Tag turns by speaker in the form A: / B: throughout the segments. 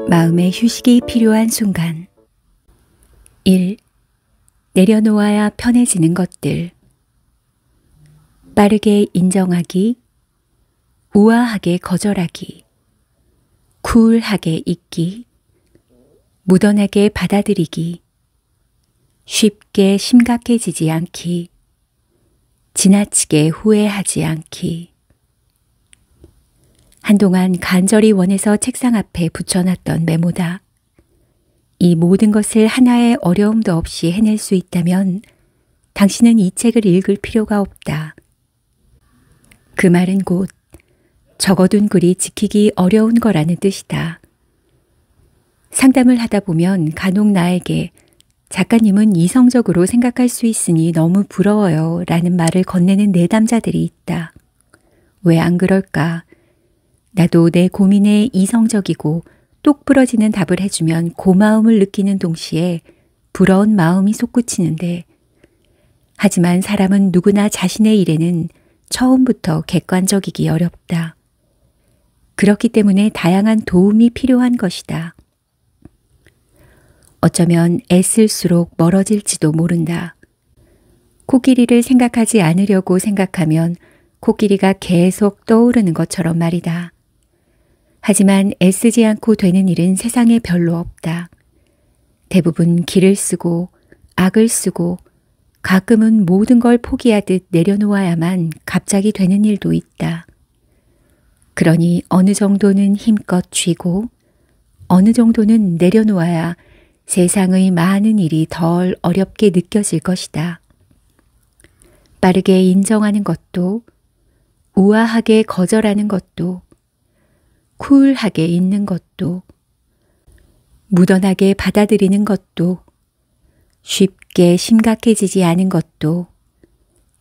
A: 마음의 휴식이 필요한 순간. 1. 내려놓아야 편해지는 것들. 빠르게 인정하기, 우아하게 거절하기, 쿨하게 잊기, 무던하게 받아들이기, 쉽게 심각해지지 않기, 지나치게 후회하지 않기. 한동안 간절히 원해서 책상 앞에 붙여놨던 메모다. 이 모든 것을 하나의 어려움도 없이 해낼 수 있다면 당신은 이 책을 읽을 필요가 없다. 그 말은 곧 적어둔 글이 지키기 어려운 거라는 뜻이다. 상담을 하다 보면 간혹 나에게 작가님은 이성적으로 생각할 수 있으니 너무 부러워요 라는 말을 건네는 내담자들이 있다. 왜 안 그럴까? 나도 내 고민에 이성적이고 똑 부러지는 답을 해주면 고마움을 느끼는 동시에 부러운 마음이 솟구치는데, 하지만 사람은 누구나 자신의 일에는 처음부터 객관적이기 어렵다. 그렇기 때문에 다양한 도움이 필요한 것이다. 어쩌면 애쓸수록 멀어질지도 모른다. 코끼리를 생각하지 않으려고 생각하면 코끼리가 계속 떠오르는 것처럼 말이다. 하지만 애쓰지 않고 되는 일은 세상에 별로 없다. 대부분 길을 쓰고 악을 쓰고 가끔은 모든 걸 포기하듯 내려놓아야만 갑자기 되는 일도 있다. 그러니 어느 정도는 힘껏 쥐고 어느 정도는 내려놓아야 세상의 많은 일이 덜 어렵게 느껴질 것이다. 빠르게 인정하는 것도, 우아하게 거절하는 것도, 쿨하게 있는 것도, 무던하게 받아들이는 것도, 쉽게 심각해지지 않은 것도,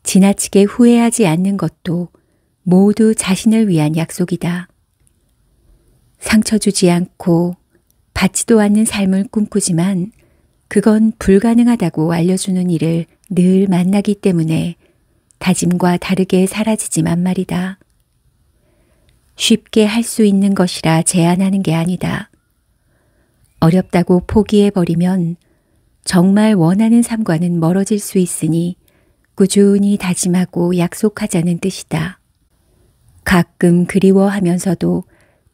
A: 지나치게 후회하지 않는 것도 모두 자신을 위한 약속이다. 상처 주지 않고 받지도 않는 삶을 꿈꾸지만 그건 불가능하다고 알려주는 일을 늘 만나기 때문에 다짐과 다르게 사라지지만 말이다. 쉽게 할 수 있는 것이라 제한하는 게 아니다. 어렵다고 포기해버리면 정말 원하는 삶과는 멀어질 수 있으니 꾸준히 다짐하고 약속하자는 뜻이다. 가끔 그리워하면서도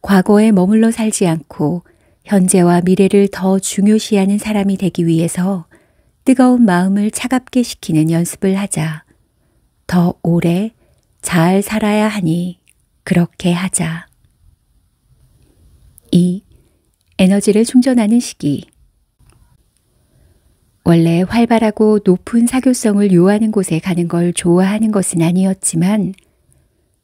A: 과거에 머물러 살지 않고 현재와 미래를 더 중요시하는 사람이 되기 위해서 뜨거운 마음을 차갑게 식히는 연습을 하자. 더 오래 잘 살아야 하니 그렇게 하자. 2. 에너지를 충전하는 시기. 원래 활발하고 높은 사교성을 요하는 곳에 가는 걸 좋아하는 것은 아니었지만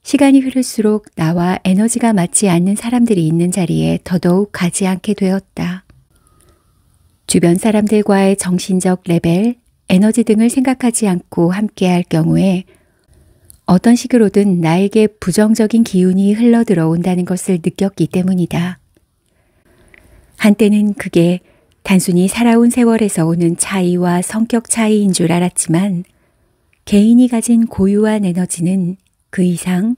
A: 시간이 흐를수록 나와 에너지가 맞지 않는 사람들이 있는 자리에 더더욱 가지 않게 되었다. 주변 사람들과의 정신적 레벨, 에너지 등을 생각하지 않고 함께할 경우에 어떤 식으로든 나에게 부정적인 기운이 흘러들어온다는 것을 느꼈기 때문이다. 한때는 그게 단순히 살아온 세월에서 오는 차이와 성격 차이인 줄 알았지만 개인이 가진 고유한 에너지는 그 이상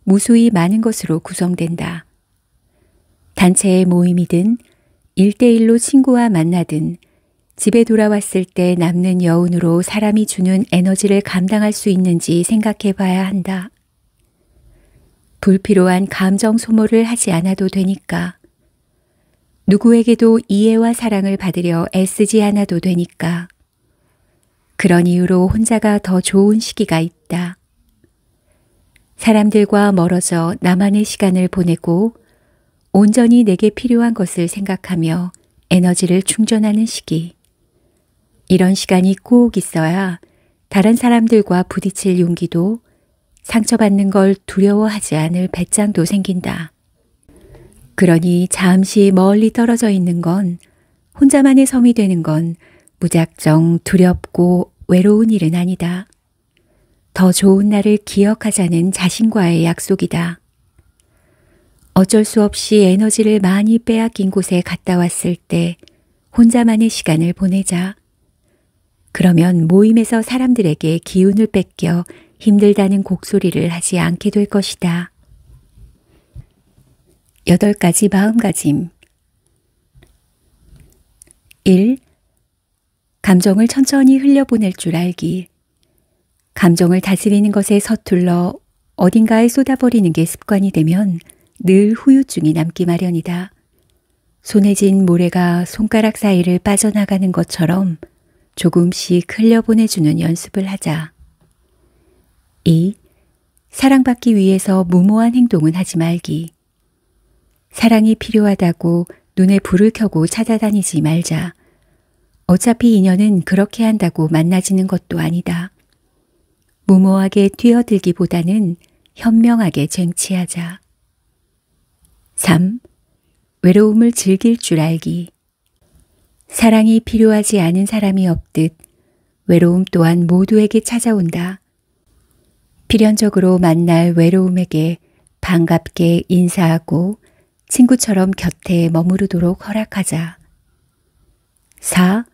A: 무수히 많은 것으로 구성된다. 단체의 모임이든 1대1로 친구와 만나든 집에 돌아왔을 때 남는 여운으로 사람이 주는 에너지를 감당할 수 있는지 생각해 봐야 한다. 불필요한 감정 소모를 하지 않아도 되니까. 누구에게도 이해와 사랑을 받으려 애쓰지 않아도 되니까. 그런 이유로 혼자가 더 좋은 시기가 있다. 사람들과 멀어져 나만의 시간을 보내고 온전히 내게 필요한 것을 생각하며 에너지를 충전하는 시기. 이런 시간이 꼭 있어야 다른 사람들과 부딪힐 용기도 상처받는 걸 두려워하지 않을 배짱도 생긴다. 그러니 잠시 멀리 떨어져 있는 건, 혼자만의 섬이 되는 건 무작정 두렵고 외로운 일은 아니다. 더 좋은 날을 기억하자는 자신과의 약속이다. 어쩔 수 없이 에너지를 많이 빼앗긴 곳에 갔다 왔을 때 혼자만의 시간을 보내자. 그러면 모임에서 사람들에게 기운을 뺏겨 힘들다는 곡소리를 하지 않게 될 것이다. 8가지 마음가짐. 1. 감정을 천천히 흘려보낼 줄 알기. 감정을 다스리는 것에 서툴러 어딘가에 쏟아버리는 게 습관이 되면 늘 후유증이 남기 마련이다. 손에 쥔 모래가 손가락 사이를 빠져나가는 것처럼 조금씩 흘려보내주는 연습을 하자. 2. 사랑받기 위해서 무모한 행동은 하지 말기. 사랑이 필요하다고 눈에 불을 켜고 찾아다니지 말자. 어차피 인연은 그렇게 한다고 만나지는 것도 아니다. 무모하게 뛰어들기보다는 현명하게 쟁취하자. 3. 외로움을 즐길 줄 알기. 사랑이 필요하지 않은 사람이 없듯 외로움 또한 모두에게 찾아온다. 필연적으로 만날 외로움에게 반갑게 인사하고 친구처럼 곁에 머무르도록 허락하자. 4.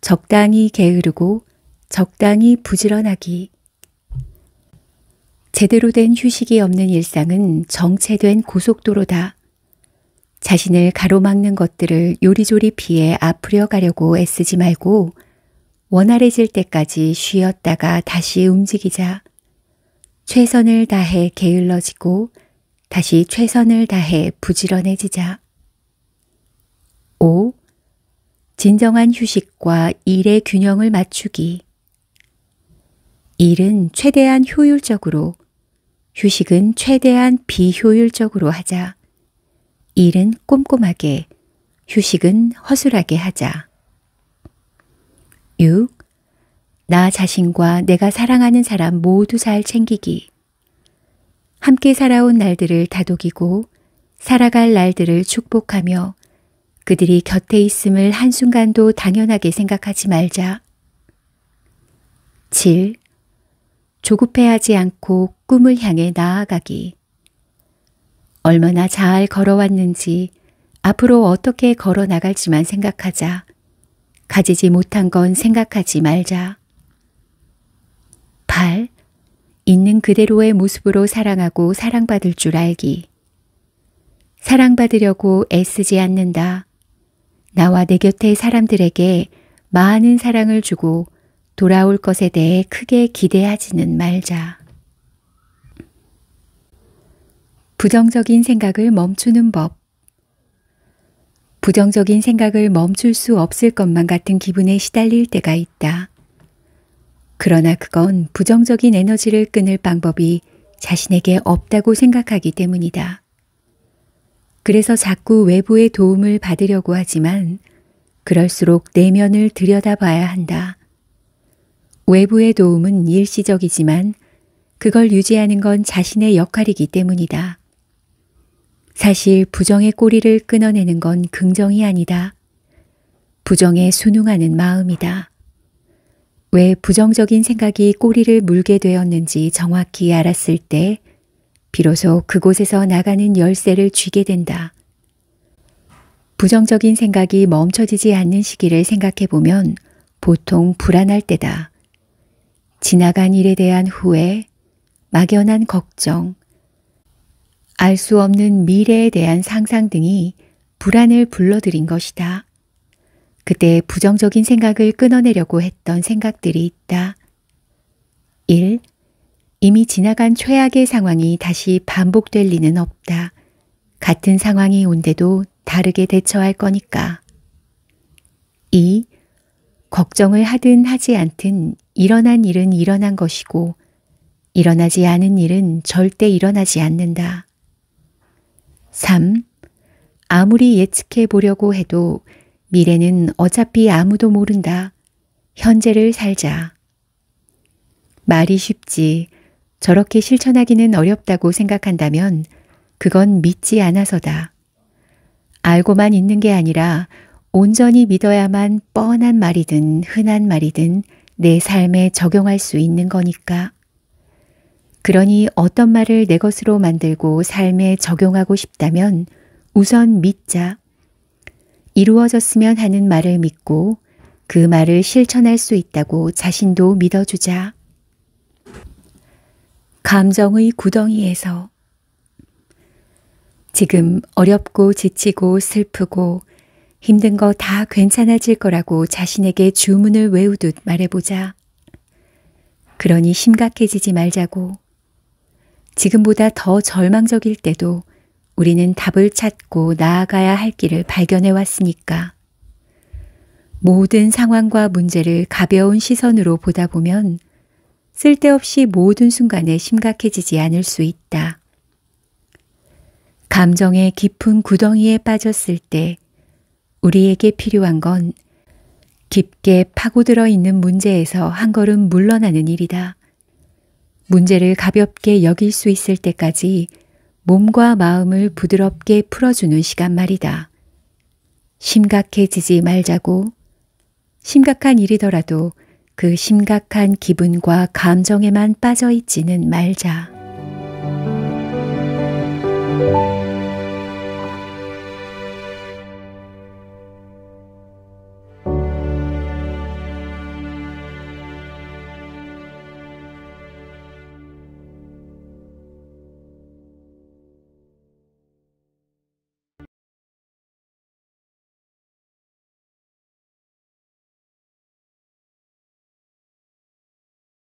A: 적당히 게으르고 적당히 부지런하기. 제대로 된 휴식이 없는 일상은 정체된 고속도로다. 자신을 가로막는 것들을 요리조리 피해 앞으려 가려고 애쓰지 말고 원활해질 때까지 쉬었다가 다시 움직이자. 최선을 다해 게을러지고 다시 최선을 다해 부지런해지자. 5. 진정한 휴식과 일의 균형을 맞추기. 일은 최대한 효율적으로, 휴식은 최대한 비효율적으로 하자. 일은 꼼꼼하게, 휴식은 허술하게 하자. 6. 나 자신과 내가 사랑하는 사람 모두 잘 챙기기. 함께 살아온 날들을 다독이고 살아갈 날들을 축복하며 그들이 곁에 있음을 한순간도 당연하게 생각하지 말자. 7. 조급해하지 않고 꿈을 향해 나아가기. 얼마나 잘 걸어왔는지 앞으로 어떻게 걸어 나갈지만 생각하자. 가지지 못한 건 생각하지 말자. 8. 있는 그대로의 모습으로 사랑하고 사랑받을 줄 알기. 사랑받으려고 애쓰지 않는다. 나와 내 곁의 사람들에게 많은 사랑을 주고 돌아올 것에 대해 크게 기대하지는 말자. 부정적인 생각을 멈추는 법. 부정적인 생각을 멈출 수 없을 것만 같은 기분에 시달릴 때가 있다. 그러나 그건 부정적인 에너지를 끊을 방법이 자신에게 없다고 생각하기 때문이다. 그래서 자꾸 외부의 도움을 받으려고 하지만 그럴수록 내면을 들여다봐야 한다. 외부의 도움은 일시적이지만 그걸 유지하는 건 자신의 역할이기 때문이다. 사실 부정의 꼬리를 끊어내는 건 긍정이 아니다. 부정에 순응하는 마음이다. 왜 부정적인 생각이 꼬리를 물게 되었는지 정확히 알았을 때 비로소 그곳에서 나가는 열쇠를 쥐게 된다. 부정적인 생각이 멈춰지지 않는 시기를 생각해 보면 보통 불안할 때다. 지나간 일에 대한 후회, 막연한 걱정, 알 수 없는 미래에 대한 상상 등이 불안을 불러들인 것이다. 그때 부정적인 생각을 끊어내려고 했던 생각들이 있다. 1. 이미 지나간 최악의 상황이 다시 반복될 리는 없다. 같은 상황이 온데도 다르게 대처할 거니까. 2. 걱정을 하든 하지 않든 일어난 일은 일어난 것이고 일어나지 않은 일은 절대 일어나지 않는다. 3. 아무리 예측해 보려고 해도 미래는 어차피 아무도 모른다. 현재를 살자. 말이 쉽지 저렇게 실천하기는 어렵다고 생각한다면 그건 믿지 않아서다. 알고만 있는 게 아니라 온전히 믿어야만 뻔한 말이든 흔한 말이든 내 삶에 적용할 수 있는 거니까. 그러니 어떤 말을 내 것으로 만들고 삶에 적용하고 싶다면 우선 믿자. 이루어졌으면 하는 말을 믿고 그 말을 실천할 수 있다고 자신도 믿어주자. 감정의 구덩이에서. 지금 어렵고 지치고 슬프고 힘든 거 다 괜찮아질 거라고 자신에게 주문을 외우듯 말해보자. 그러니 심각해지지 말자고. 지금보다 더 절망적일 때도 우리는 답을 찾고 나아가야 할 길을 발견해 왔으니까. 모든 상황과 문제를 가벼운 시선으로 보다 보면 쓸데없이 모든 순간에 심각해지지 않을 수 있다. 감정의 깊은 구덩이에 빠졌을 때 우리에게 필요한 건 깊게 파고들어 있는 문제에서 한 걸음 물러나는 일이다. 문제를 가볍게 여길 수 있을 때까지 몸과 마음을 부드럽게 풀어주는 시간 말이다. 심각해지지 말자고. 심각한 일이더라도 그 심각한 기분과 감정에만 빠져 있지는 말자.